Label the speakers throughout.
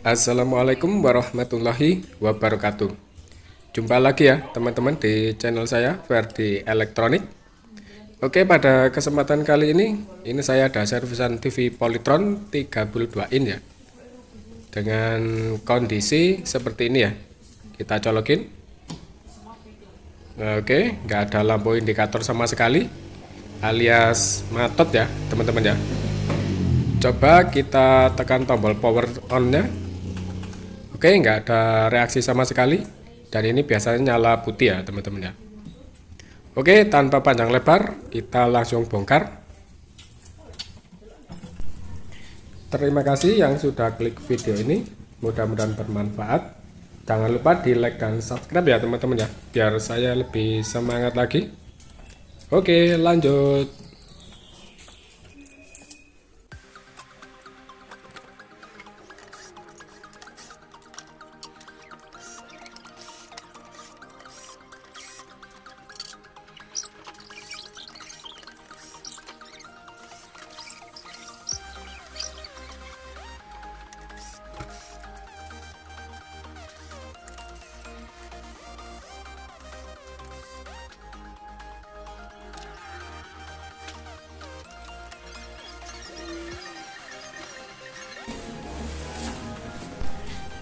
Speaker 1: Assalamualaikum warahmatullahi wabarakatuh. Jumpa lagi ya teman-teman di channel saya Ferdi Elektronik. Oke, pada kesempatan kali ini saya ada servisan TV Polytron 32 in ya. Dengan kondisi seperti ini ya. Kita colokin. Oke, nggak ada lampu indikator sama sekali, alias matot ya teman-teman ya. Coba kita tekan tombol power on-nya. Oke, nggak ada reaksi sama sekali, dan ini biasanya nyala putih ya teman-teman ya. Oke, tanpa panjang lebar kita langsung bongkar. Terima kasih yang sudah klik video ini, mudah-mudahan bermanfaat. Jangan lupa di like dan subscribe ya teman-teman ya, biar saya lebih semangat lagi. Oke, lanjut.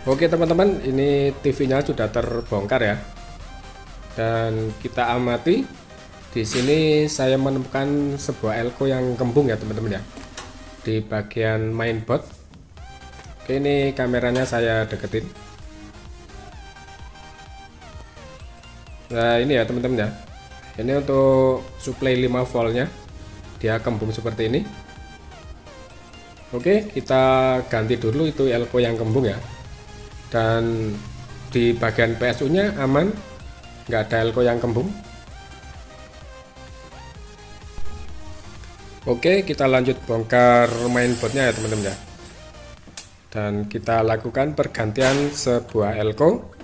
Speaker 1: Oke teman-teman, ini TV-nya sudah terbongkar ya. Dan kita amati, di sini saya menemukan sebuah elko yang kembung ya teman-teman ya, di bagian mainboard. Oke, ini kameranya saya deketin. Nah ini ya teman-teman ya, ini untuk supply 5 voltnya, dia kembung seperti ini. Oke, kita ganti dulu itu elko yang kembung ya. Dan di bagian PSU nya aman, nggak ada elko yang kembung. Oke, kita lanjut bongkar mainboardnya ya teman-teman ya. Dan kita lakukan pergantian sebuah elko.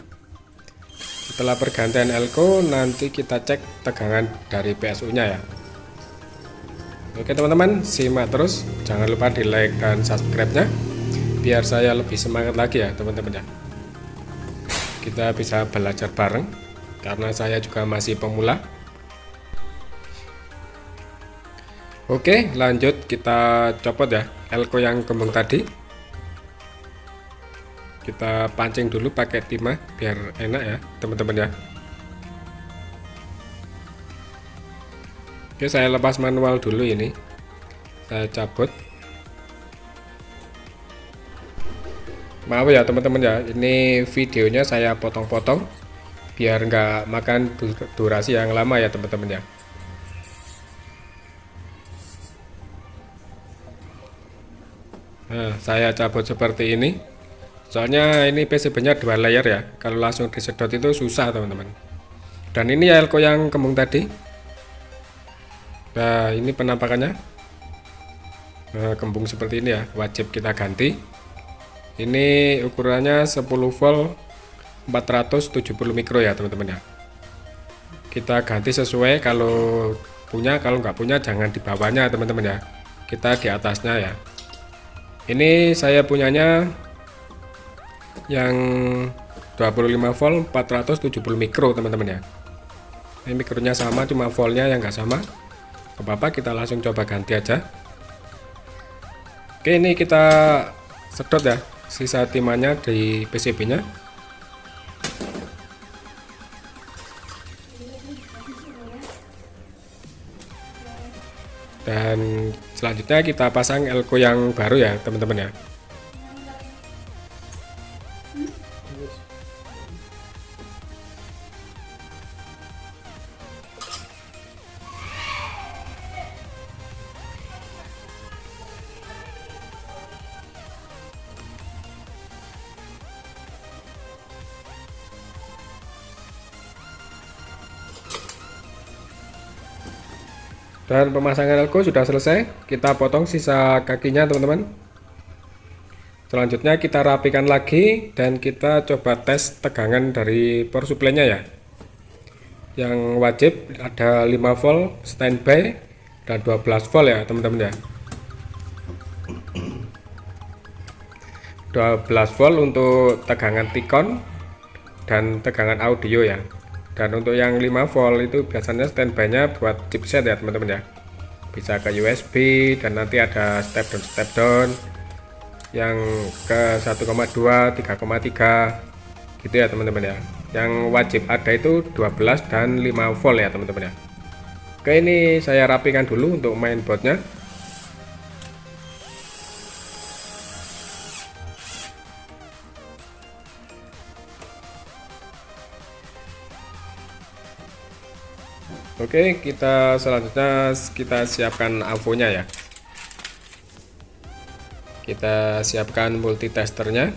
Speaker 1: Setelah pergantian elko, nanti kita cek tegangan dari PSU nya ya. Oke teman-teman, simak terus, jangan lupa di like dan subscribe nya, biar saya lebih semangat lagi ya teman-teman ya. Kita bisa belajar bareng, karena saya juga masih pemula. Oke, lanjut kita copot ya elko yang kembung tadi. Kita pancing dulu pakai timah biar enak ya teman-teman ya. Oke, saya lepas manual dulu ini. Saya cabut. Maaf ya teman-teman ya, ini videonya saya potong-potong biar nggak makan durasi yang lama ya teman-teman ya. Nah, saya cabut seperti ini. Soalnya ini PCB-nya 2 layer ya. Kalau langsung disedot itu susah teman-teman. Dan ini ya elko yang kembung tadi. Nah, ini penampakannya. Nah, kembung seperti ini ya, wajib kita ganti. Ini ukurannya 10 volt 470 mikro ya teman-teman ya. Kita ganti sesuai, kalau punya, kalau nggak punya jangan di bawahnya teman-teman ya, kita di atasnya ya. Ini saya punyanya yang 25 volt 470 mikro teman-teman ya. Ini mikronya sama, cuma voltnya yang nggak sama. Apa-apa, kita langsung coba ganti aja. Oke, ini kita sedot ya sisa timahnya di PCB nya. Dan selanjutnya kita pasang elko yang baru ya teman-teman ya. Dan pemasangan elko sudah selesai, kita potong sisa kakinya teman-teman. Selanjutnya kita rapikan lagi dan kita coba tes tegangan dari power supply-nya ya. Yang wajib ada 5 volt standby dan 12 volt ya teman-teman ya. 12 volt untuk tegangan Ticon dan tegangan audio ya. Dan untuk yang 5 volt itu biasanya standby-nya buat chipset ya teman-teman ya. Bisa ke USB dan nanti ada step down yang ke 1,2, 3,3 gitu ya teman-teman ya. Yang wajib ada itu 12 dan 5 volt ya teman-teman ya. Oke, ini saya rapikan dulu untuk mainboardnya. Oke, kita selanjutnya kita siapkan avonya ya. Kita siapkan multitesternya.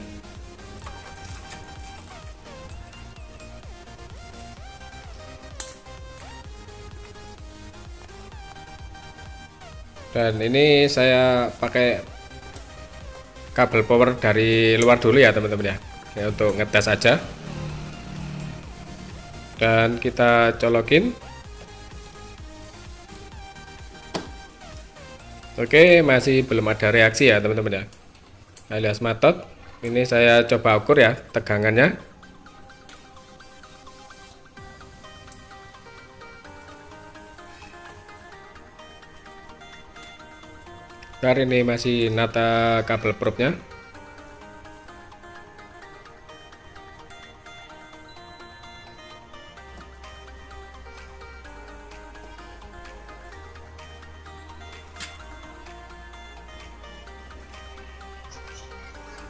Speaker 1: Dan ini saya pakai kabel power dari luar dulu ya teman-teman ya, untuk ngetes aja. Dan kita colokin. Oke, masih belum ada reaksi ya teman-teman ya, alias matot. Ini saya coba ukur ya tegangannya. Ntar ini masih nata kabel probe-nya.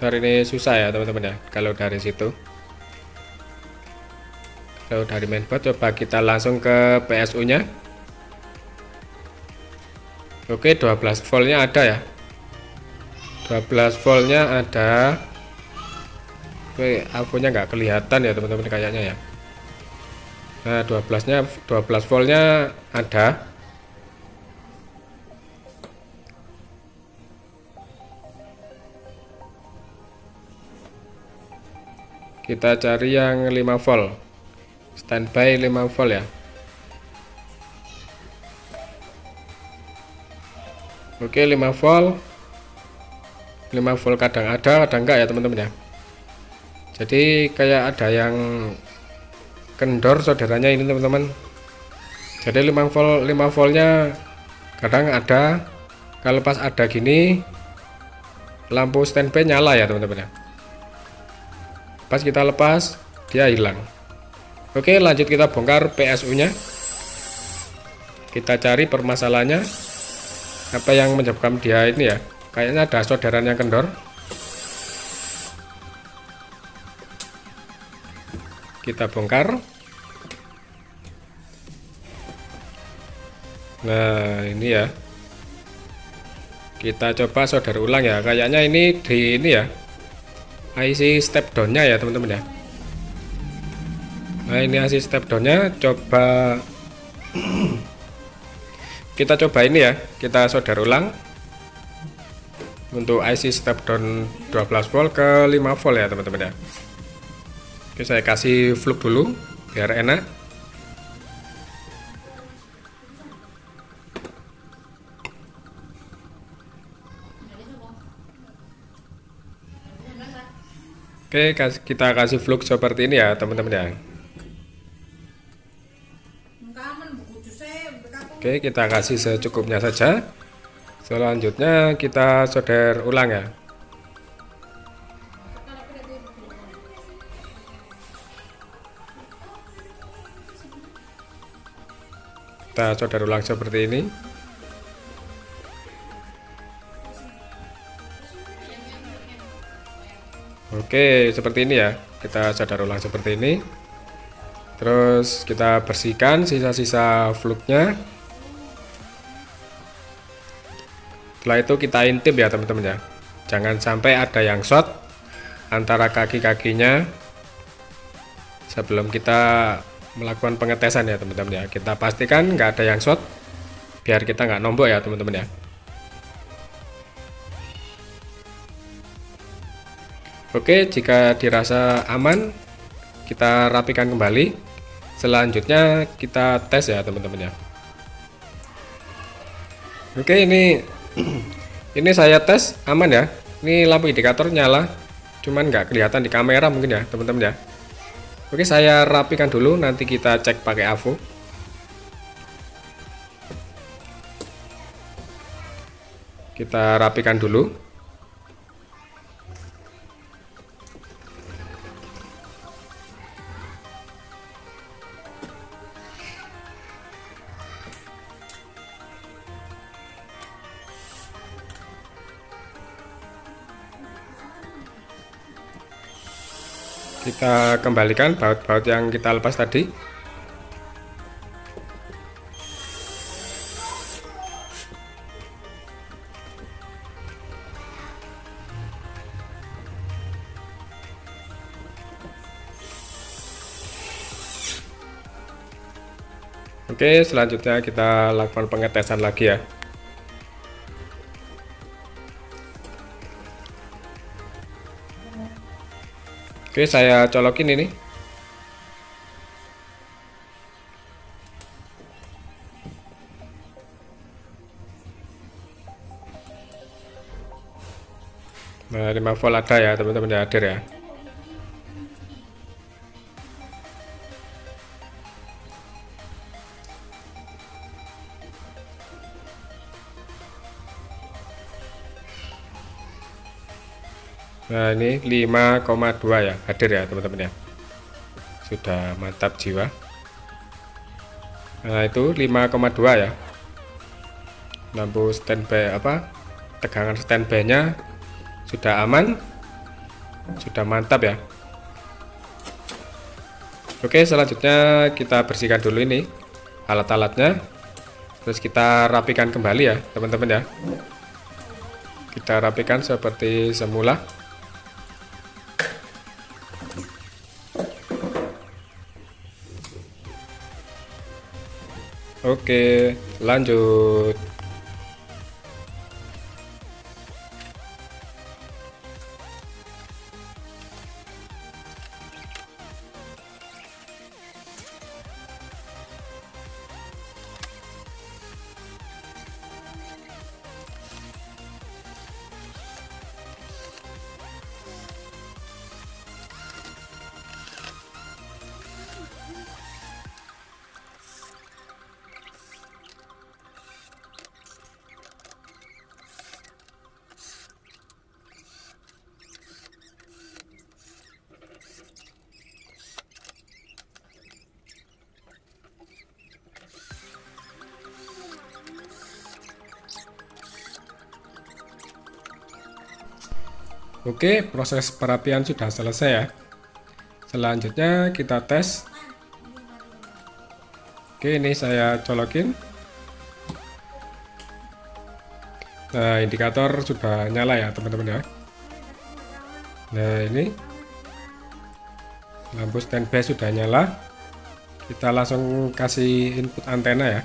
Speaker 1: Ntar ini susah ya teman-teman ya kalau dari situ. Kalau dari mainboard coba kita langsung ke PSU nya. Oke, 12 voltnya ada ya, 12 voltnya ada. Oke, avonya nggak kelihatan ya teman-teman kayaknya ya. Nah, 12 voltnya ada. Kita cari yang 5 volt, standby 5 volt ya. Oke, 5 volt. 5 volt kadang ada, kadang enggak ya teman-teman ya. Jadi kayak ada yang kendor saudaranya ini teman-teman. Jadi 5 voltnya kadang ada. Kalau pas ada gini lampu standby nyala ya teman-teman ya. Pas kita lepas dia hilang. Oke, lanjut kita bongkar PSU nya. Kita cari permasalahannya, apa yang menyebabkan dia ini ya. Kayaknya ada solderan yang kendor. Kita bongkar. Nah, ini ya. Kita coba solder ulang ya. Kayaknya ini di ini ya, IC step down-nya ya teman-teman ya. Nah, ini IC step down-nya. Coba kita coba ini ya, kita solder ulang untuk IC step down 12 volt ke 5 volt ya teman-teman ya. Oke, saya kasih flux dulu biar enak. Oke, kita kasih flux seperti ini ya teman-teman ya. Oke, kita kasih secukupnya saja. Selanjutnya kita solder ulang ya. Kita solder ulang seperti ini. Oke, seperti ini ya. Kita solder ulang seperti ini. Terus kita bersihkan sisa-sisa fluknya. Setelah itu kita intip ya teman-teman ya. Jangan sampai ada yang short antara kaki-kakinya sebelum kita melakukan pengetesan ya teman-teman ya. Kita pastikan nggak ada yang short biar kita nggak nombok ya teman-teman ya. Oke, jika dirasa aman kita rapikan kembali. Selanjutnya kita tes ya teman-teman ya. Oke, ini saya tes aman ya. Ini lampu indikator nyala cuman nggak kelihatan di kamera mungkin ya teman-teman ya. Oke, saya rapikan dulu, nanti kita cek pakai AVO. Kita rapikan dulu. Kita kembalikan baut-baut yang kita lepas tadi. Oke, selanjutnya kita lakukan pengetesan lagi ya. Oke, saya colokin ini. Nah, 5 volt ada ya teman-teman ya, hadir ya. Nah, ini 5,2 ya, hadir ya teman-teman ya. Sudah mantap jiwa. Nah, itu 5,2 ya. Lampu standby tegangan standby-nya sudah aman, sudah mantap ya. Oke, selanjutnya kita bersihkan dulu ini alat-alatnya, terus kita rapikan kembali ya teman-teman ya. Kita rapikan seperti semula. Oke, lanjut. Oke, proses perapian sudah selesai ya. Selanjutnya kita tes. Oke, ini saya colokin. Nah, indikator sudah nyala ya teman-teman ya. Nah, ini lampu standby sudah nyala. Kita langsung kasih input antena ya.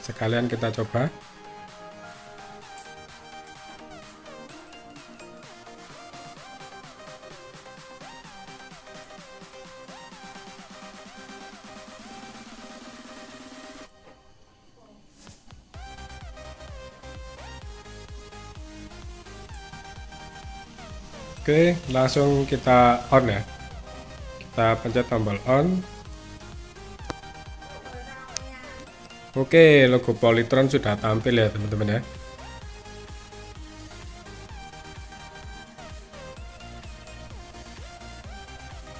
Speaker 1: Sekalian kita coba. Oke, langsung kita on ya. Kita pencet tombol on. Oke, logo Polytron sudah tampil ya teman-teman ya.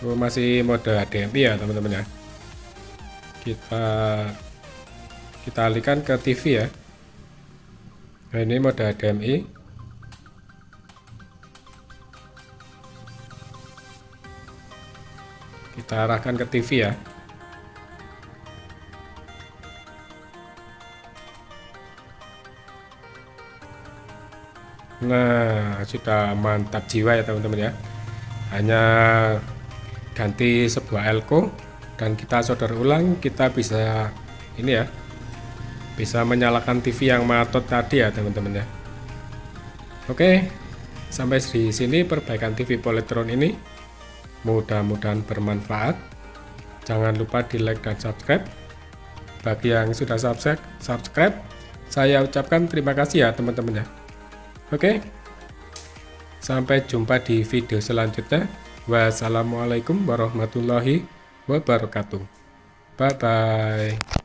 Speaker 1: Oh, masih mode HDMI ya teman-teman ya. Kita alihkan ke TV ya. Nah, ini mode HDMI. Kita arahkan ke TV ya. Nah, sudah mantap jiwa ya teman-teman ya. Hanya ganti sebuah elko dan kita solder ulang, kita bisa ini ya, bisa menyalakan TV yang matot tadi ya teman-teman ya. Oke, sampai di sini perbaikan TV Polytron ini. Mudah-mudahan bermanfaat. Jangan lupa di like dan subscribe. Bagi yang sudah subscribe, saya ucapkan terima kasih ya teman-teman ya. Oke, Sampai jumpa di video selanjutnya. Wassalamualaikum warahmatullahi wabarakatuh. Bye bye.